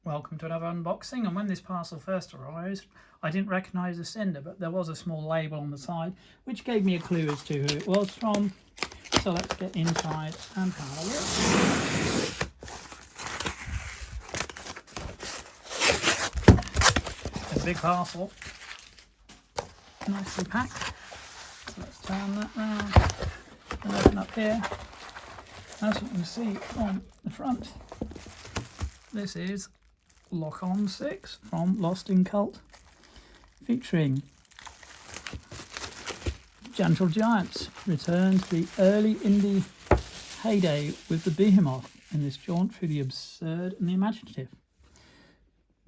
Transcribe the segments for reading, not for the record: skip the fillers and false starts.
Welcome to another unboxing, and when this parcel first arrived I didn't recognise the sender, but there was a small label on the side which gave me a clue as to who it was from. So let's get inside and have a look. A big parcel, nicely packed. So let's turn that round and open up here. As you can see on the front, this is Lock On 6 from Lost in Cult, featuring Gentle Giants return to the early indie heyday with the Behemoth in this jaunt through the absurd and the imaginative.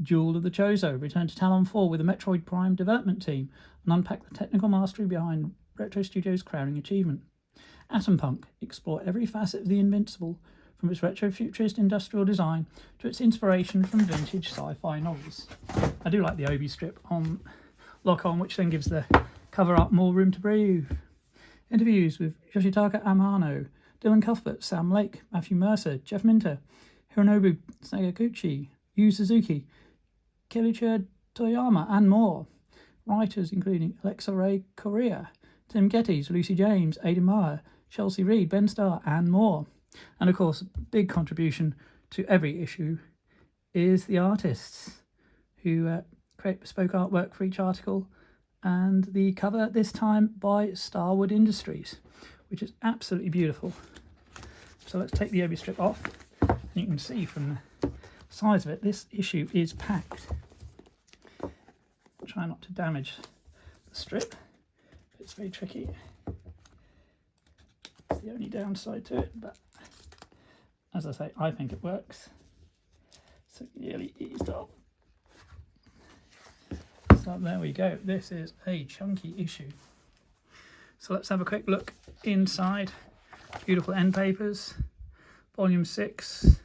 Jewel of the Chozo return to Talon 4 with the Metroid Prime development team and unpack the technical mastery behind Retro Studios' crowning achievement. Atom Punk explore every facet of the Invincible, from its retro-futurist industrial design to its inspiration from vintage sci-fi novels. I do like the Obi strip on Lock On, which then gives the cover art more room to breathe. Interviews with Yoshitaka Amano, Dylan Cuthbert, Sam Lake, Matthew Mercer, Jeff Minter, Hironobu Sakaguchi, Yu Suzuki, Keiichiro Toyama, and more. Writers including Alexa Ray Correa, Tim Geddes, Lucy James, Aidan Meyer, Chelsea Reed, Ben Starr, and more. And of course, a big contribution to every issue is the artists who create bespoke artwork for each article, and the cover this time by Starwood Industries, which is absolutely beautiful. So let's take the Obi strip off, and you can see from the size of it, this issue is packed. Try not to damage the strip, it's very tricky. It's the only downside to it, but as I say, I think it works. So nearly eased off. So there we go. This is a chunky issue. So let's have a quick look inside. Beautiful end papers. Volume 6.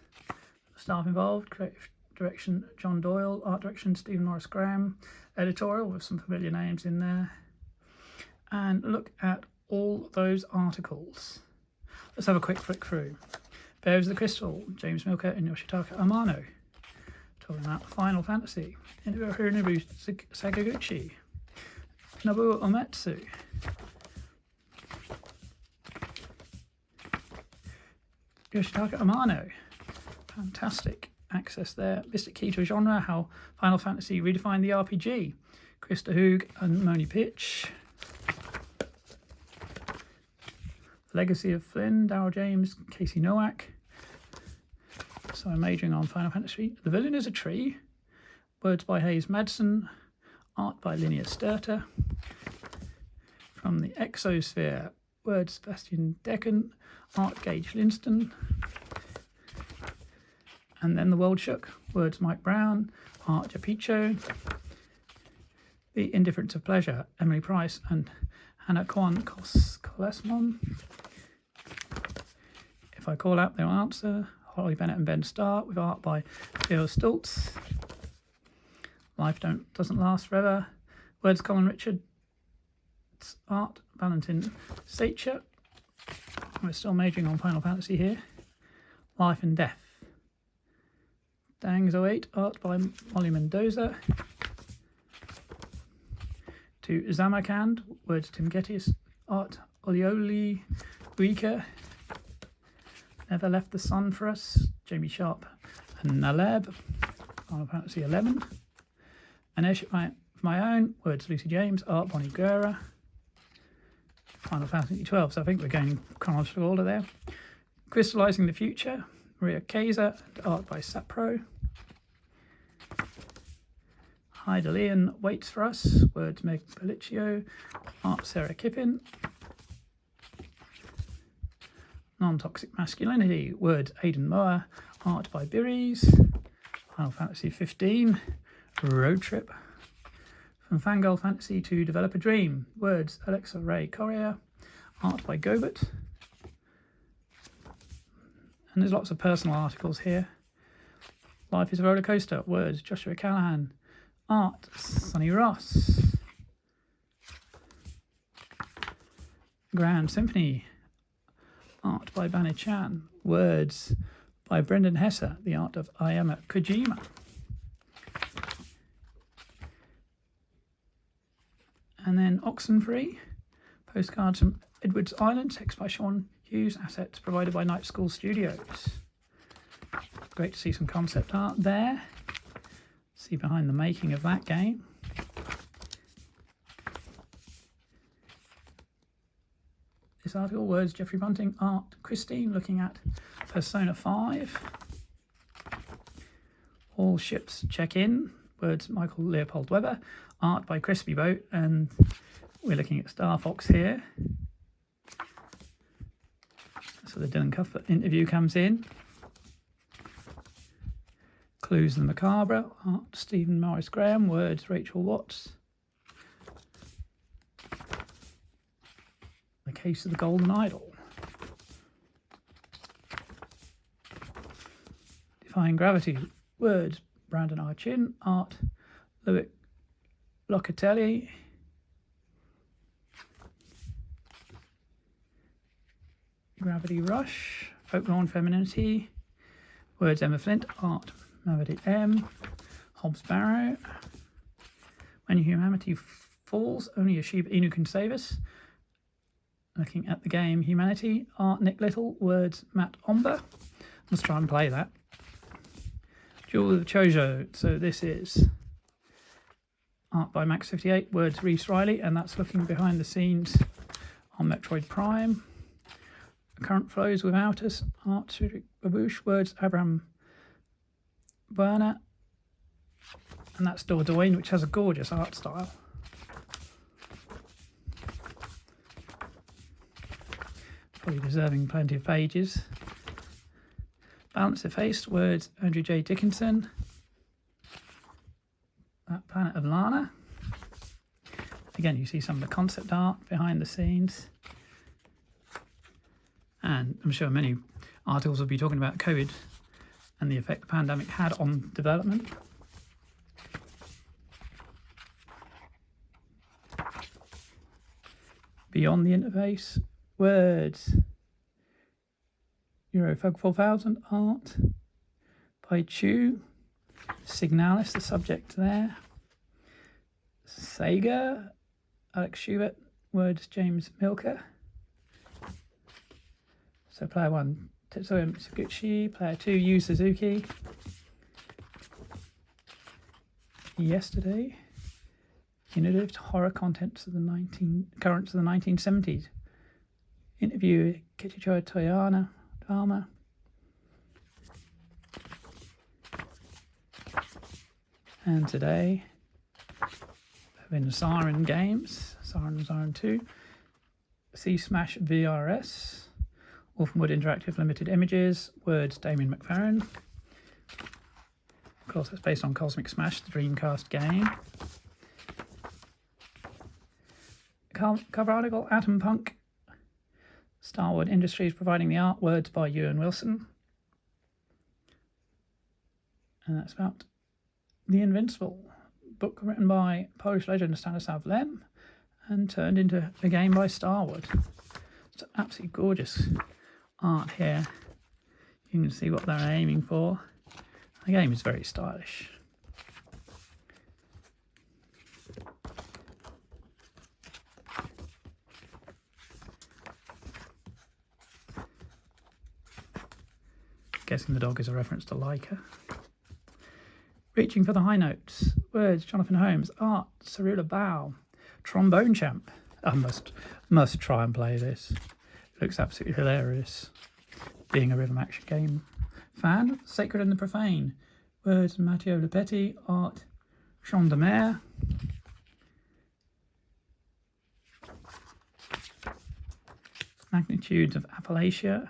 Staff involved. Creative direction John Doyle. Art direction Stephen Norris Graham. Editorial with some familiar names in there. And look at all those articles. Let's have a quick flick through. Bears of the Crystal, James Milker and Yoshitaka Amano. Talking about Final Fantasy. Hironobu Sakaguchi. Nobuo Uematsu. Yoshitaka Amano. Fantastic access there. Mystic Key to a Genre, How Final Fantasy Redefined the RPG. Krista Hoog and Moni Pitch. Legacy of Flynn, Darryl James, Casey Nowak. So I'm majoring on Final Fantasy. The Villain is a Tree. Words by Hayes Madsen. Art by Linnea Sturter. From the Exosphere. Words Sebastian Decken. Art Gage Linston. And then The World Shook. Words Mike Brown. Art Japicho. The Indifference of Pleasure. Emily Price and Hannah Kwan Kolesmon. If I call out, they'll answer. Holly Bennett and Ben Starr with art by Theo Stultz. Life Doesn't Last Forever. Words Colin Richards. Art Valentin Sacher. We're still majoring on Final Fantasy here. Life and Death. Dangs 08. Art by Molly Mendoza. To Zamakand. Words Tim Geddes. Art Olioli Uika. Never Left the Sun for Us, Jamie Sharp and Naleb. Final Fantasy 11. An Airship of My Own, words Lucy James, art Bonnie Guerra. Final Fantasy 12, so I think we're going chronological order there. Crystallizing the Future, Maria Kaiser, and art by Sapro. Hyderlian Waits for Us, words Meg Policcio, art Sarah Kippin. Non-Toxic Masculinity, words Aidan Moore, art by Birries. Final Fantasy 15, Road Trip. From Fangirl Fantasy to Develop a Dream, words Alexa Ray Correa, art by Gobert. And there's lots of personal articles here. Life is a Roller Coaster, words Joshua Callahan, art Sonny Ross. Grand Symphony, art by Banner Chan, words by Brendan Hesser, the art of Ayama Kojima. And then Oxenfree, postcards from Edwards Island, text by Sean Hughes, assets provided by Night School Studios. Great to see some concept art there. See behind the making of that game. This article, words Jeffrey Bunting, art Christine, looking at Persona 5. All ships check in, words Michael Leopold Weber, art by Crispy Boat, and we're looking at Star Fox here. So the Dylan Cuthbert interview comes in. Clues the Macabre, art Stephen Morris Graham, words Rachel Watts. The Case of the Golden Idol. Defying Gravity, words Brandon Archin, art Loic Locatelli. Gravity Rush, Folklore and Femininity, words Emma Flint, art Mavity M. Hobbs Barrow. When Humanity Falls, only a Shiba Inu can save us. Looking at the game Humanity, art Nick Little, words Matt Omber. Let's try and play that. Jewel of Chojo, so this is art by Max58, words Reese Riley, and that's looking behind the scenes on Metroid Prime. Current Flows Without Us, art Cedric Babouche, words Abraham Werner, and that's Dordogne, which has a gorgeous art style. Probably deserving plenty of pages. Balance Effaced, words Andrew J. Dickinson. That Planet of Lana. Again, you see some of the concept art behind the scenes. And I'm sure many articles will be talking about COVID and the effect the pandemic had on development. Beyond the Interface, words Eurofug 4000, art by Chu. Signalis, the subject there. Sega, Alex Schubert, words James Milker. So player 1, Tetsuya Mitsuguchi, player 2, Yu Suzuki. Yesterday, innovative horror contents of the currents of the 1970s. Interview Kichicho Toyana Dharma. And today, in Siren Games, Siren Siren 2, C Smash VRS, Wolfenwood Interactive Limited Images, words Damien McFerrin. Of course, it's based on Cosmic Smash, the Dreamcast game. Cover article, Atom Punk, Starwood Industries providing the art, words by Ewan Wilson. And that's about The Invincible, book written by Polish legend Stanislaw Lem and turned into a game by Starwood. It's absolutely gorgeous art here. You can see what they're aiming for. The game is very stylish. Guessing the dog is a reference to Leica. Reaching for the High Notes, words Jonathan Holmes, art Cerula Bao, trombone champ. I must try and play this. It looks absolutely hilarious. Being a rhythm action game fan, Sacred and the Profane, words Matteo Lepetti, art Jean de Mer. Magnitudes of Appalachia,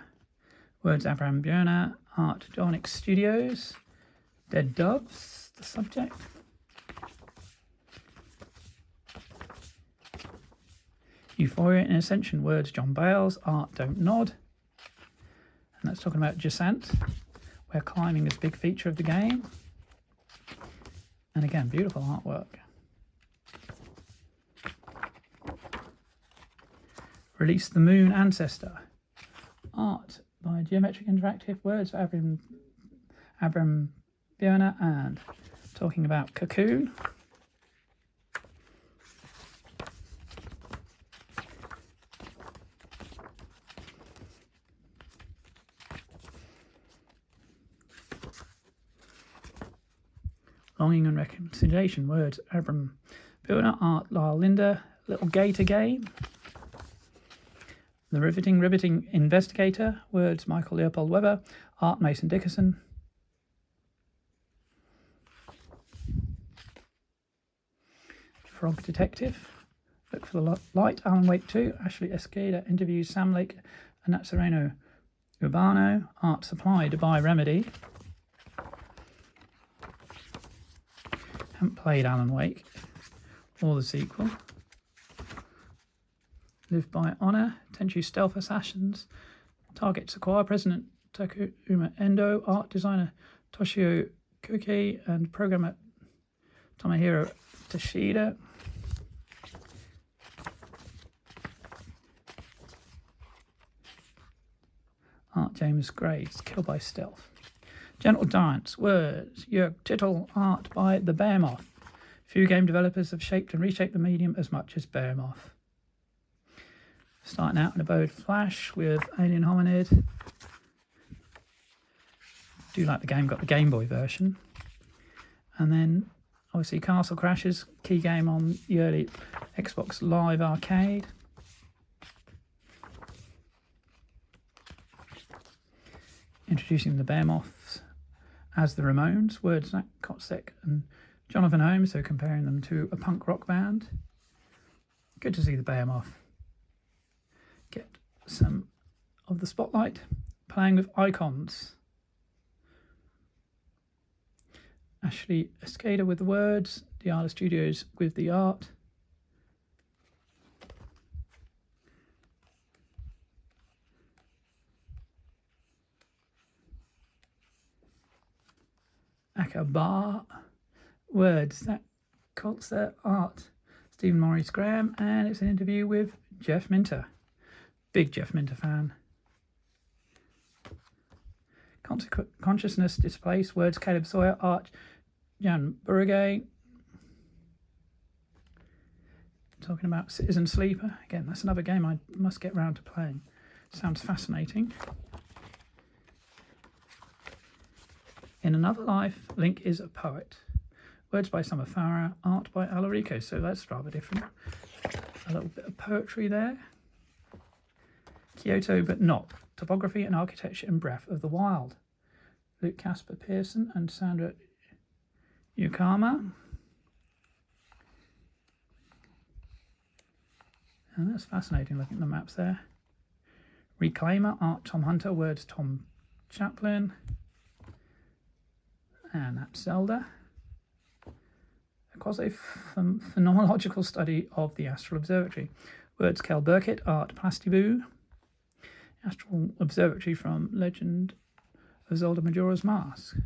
words Abraham Björner, art Donix Studios. Dead Doves, the subject. Euphoria in Ascension, words John Bales, art Don't Nod. And that's talking about Descent, where climbing is a big feature of the game. And again, beautiful artwork. Release the Moon Ancestor. Art by Geometric Interactive. Words by Abram Bierner, and talking about Cocoon. Longing and Reconciliation. Words Abram Bierner. Art Lyle Linder. Little Gator Game. The Riveting Investigator. Words Michael Leopold Weber. Art Mason Dickerson. Frog Detective. Look for the Light. Alan Wake 2. Ashley Escada interviews Sam Lake and Nazareno Urbano. Art supplied by Remedy. Haven't played Alan Wake or the sequel. Live by Honor. Tenchu Stealth Assassins. Target Sequoia. President Takuma Endo. Art designer Toshio Kuki and programmer Tomohiro Toshida. Art James Graves. Kill by Stealth. Gentle Giants. Words Jörg Tittel. Art by the Behemoth. Few game developers have shaped and reshaped the medium as much as Behemoth. Starting out in Abode Flash with Alien Hominid. Do like the game, got the Game Boy version. And then obviously Castle Crashers, key game on the early Xbox Live Arcade. Introducing the Behemoths as the Ramones. Words Zach Kotzek and Jonathan Holmes, so comparing them to a punk rock band. Good to see the Behemoth get some of the spotlight. Playing with icons. Ashley Escada with the words. Diala Studios with the art. Akabar. Words Zach Coltzer. Art Stephen Maurice Graham, and it's an interview with Jeff Minter. Big Jeff Minter fan. Consciousness Displaced. Words Caleb Sawyer. Art Jan Burgay. Talking about Citizen Sleeper. Again, that's another game I must get round to playing. Sounds fascinating. In Another Life, Link is a Poet. Words by Summer Farah. Art by Alarico. So that's rather different. A little bit of poetry there. Kyoto but Not. Topography and Architecture in Breath of the Wild. Luke Casper Pearson and Sandra Yukama. And that's fascinating looking at the maps there. Reclaimer. Art Tom Hunter. Words Tom Chaplin. And that's Zelda. A quasi-phenomenological study of the Astral Observatory. Words Kel Burkitt. Art Plastiboo. Astral Observatory from Legend of Zelda Majora's Mask.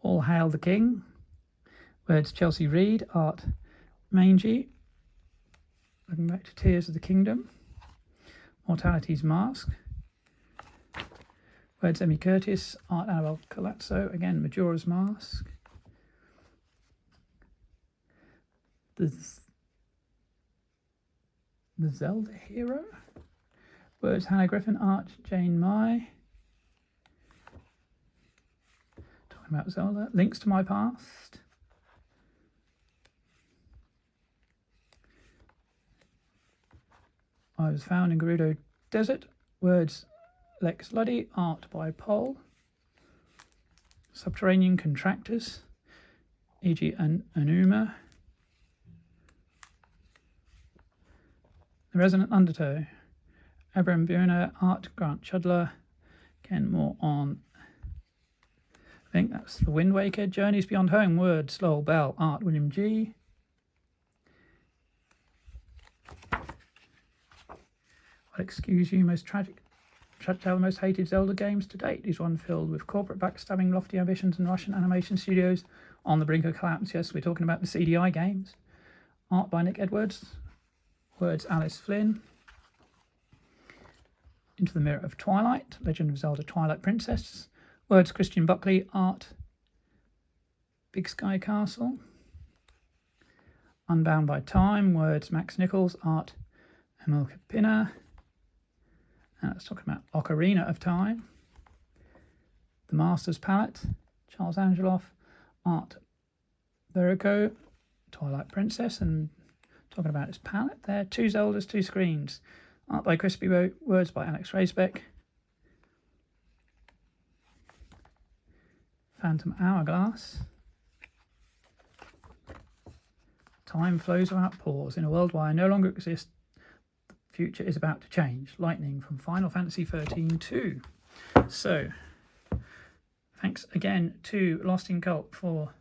All Hail the King. Words Chelsea Reed. Art Mangy. Looking back to Tears of the Kingdom. Mortality's Mask. Words Emmy Curtis. Art Annabelle Colazzo. Again, Majora's Mask. The Zelda Hero. Words Hannah Griffin. Art Jane Mai. Talking about Zelda. Links to My Past. I Was Found in Gerudo Desert. Words Lex Luddy. Art by Paul. Subterranean Contractors. E.G. Anuma. The Resonant Undertow. Abram Bierner. Art Grant Chudler. Again, more on, I think that's the Wind Waker. Journeys Beyond Home. Words Lowell Bell. Art William G. I'll excuse you, most tragic, the most hated Zelda games to date is one filled with corporate backstabbing, lofty ambitions, and Russian animation studios on the brink of collapse. Yes, we're talking about the CDI games. Art by Nick Edwards. Words Alice Flynn. Into the Mirror of Twilight, Legend of Zelda Twilight Princess. Words Christian Buckley, art Big Sky Castle. Unbound by Time, words Max Nichols, art Emil Kapina. And let's talk about Ocarina of Time. The Master's Palette, Charles Angeloff, art Verico, Twilight Princess, and talking about its palette there. 2 Zeldas, 2 screens. Art by Crispy Boat, words by Alex Raisbeck. Phantom Hourglass. Time flows without pause. In a world where I no longer exist, the future is about to change. Lightning from Final Fantasy 13-2. So, thanks again to Lost in Cult for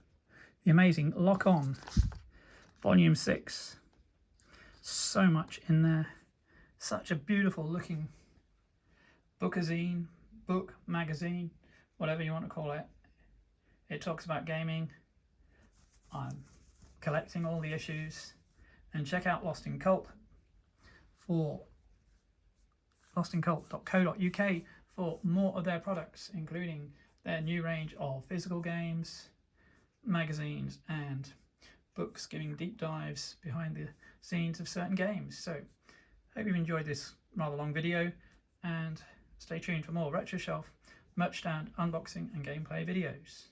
the amazing Lock On, Volume 6. So much in there. Such a beautiful looking bookazine, book, magazine, whatever you want to call it. It talks about gaming. I'm collecting all the issues. And check out Lost in Cult for lostincult.co.uk for more of their products, including their new range of physical games, magazines, and books giving deep dives behind the scenes of certain games. So, hope you've enjoyed this rather long video, and stay tuned for more Retro Shelf, merch stand, unboxing and gameplay videos.